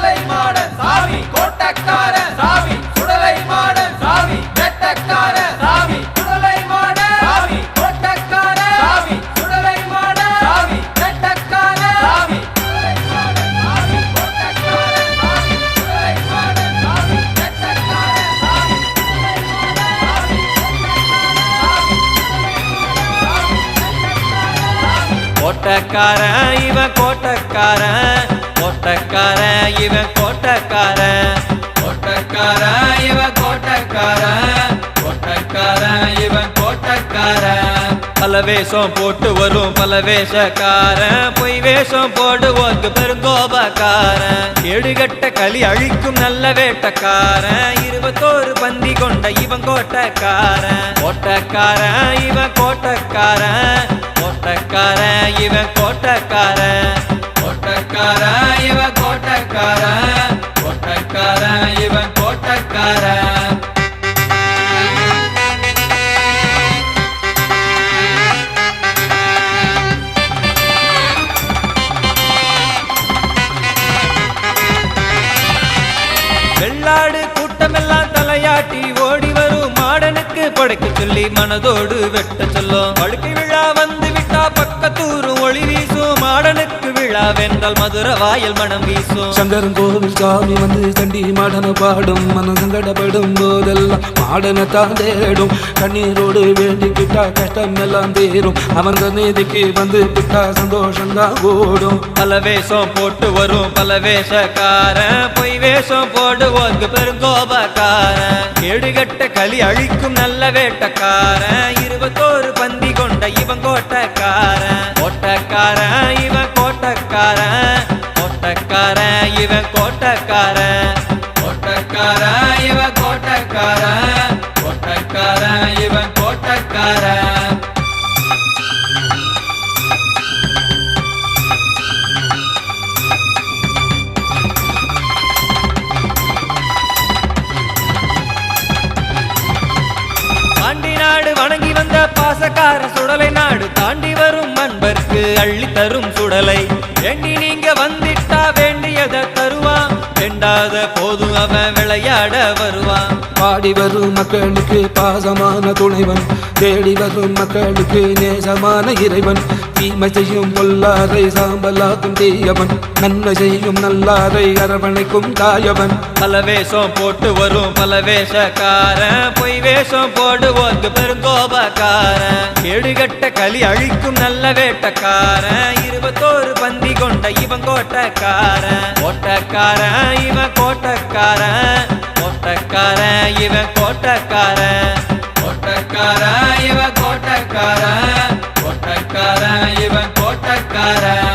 சுடலை modern சாமி கோட்டக்கார சாமி சுடலை modern சாமி வெட்டக்கார சாமி சுடலை மாடன் சாமி கோட்டக்கார சாமி சுடலை மாடன் சாமி வெட்டக்கார சாமி சுடலை மாடன் சாமி கோட்டக்கார சாமி சுடலை மாடன் சாமி வெட்டக்கார சாமி சுடலை மாடன் சாமி கோட்டக்காரன் இவன் கோட்டக்காரன் கோட்டக்காரன் இவன் கோட்டக்காரன் கோட்டக்காரன் இவன் கோட்டக்காரன் கோட்டக்காரன் இவன் கோட்டக்காரன் பல வேஷம் போட்டு வரும் பல வேஷக்காரன் பொய் வேஷம் போடுவோக்கு பெருங்கோபக்காரன் கேடுகட்ட களி அழிக்கும் நல்ல வேட்டக்காரன் 21 பந்தி கொண்ட இவன் கோட்டக்காரன் கோட்டக்காரன் இவன் கோட்டக்காரன் கோட்டக்காரன் இவன் கோட்டக்காரன் கோட்டக்காரன் இவன் கோட்டக்காரன் கோட்டக்காரன் இவன் கோட்டக்காரன் வெள்ளாடு கூட்டமெல்லாம் தலையாட்டி ஓடி வரும் மாடனுக்கு படைக்க சொல்லி மனதோடு வெட்ட சொல்லும் படுக்கை விழா வந்து விட்டா பக்கத்தூரும் ஒளி வீசும் மாடனுக்கு விழா வென்றால் மதுர வாயல் மனம் வீசும் சங்கரன் கோவில் சாமி வந்து சண்டி மாடன பாடும் மனம் சங்கடப்படும் போதெல்லாம் மாடனை தான் தேடும் கண்ணீரோடு வேண்டிக்கிட்டா கஷ்டம் எல்லாம் தேரும் அவன் நீதிக்கு வந்து விட்டா சந்தோஷம்தான் ஓடும் பல வேஷம் போட்டு வரும் பல வேஷக்காரன் பொய் வேஷம் போடுவோக்கு பெருங்கோபக்காரன் கேடுகட்ட களி அழிக்கும் நல்ல வேட்டக்காரன் 21 பந்தி கொண்ட இவன் கோட்டக்காரன் கோட்டக்காரன் இவன் கோட்டக்காரன் கோட்டக்காரன் இவன் கோட்டக்காரன் கோட்டக்காரன் இவன் கோட்டக்காரன் கோட்டக்காரன் இவன் கோட்டக்காரன் தாண்டி நாடு வணங்கி வந்த பாசக்கார சுடலை நாடு தாண்டி வரும் அன்பர்க்கு அள்ளி தரும் சுடலை வேண்டி நீங்க வந்திட்டா வேண்டியதை தருவான் வேண்டாத போதும் அவன் விளையாட வருவான் பாடி வரும் மக்களுக்கு பாசமான துணைவன் தேடி வரும் மக்களுக்கு நேசமான இறைவன் தீமை செய்யும் பொல்லாரை சாம்பலாக்கும் தீயவன் நன்மை செய்யும் நல்லாரை அரவணைக்கும் தாயவன் பல வேஷம் போட்டு வரும் பல வேஷக்காரன் பொய் வேஷம் போடுவோக்கு பெருங்கோபக்காரன் கேடுகட்ட களி அழிக்கும் நல்ல வேட்டக்காரன் 21 பந்தி கொண்ட இவன் கோட்டக்காரன் கோட்டக்காரன் இவன் கோட்டக்காரன் கோட்டக்காரன் இவன் கோட்டக்காரன் கோட்டக்காரன் இவன் கோட்டக்காரன் கோட்டக்காரன் இவன் கோட்டக்காரன்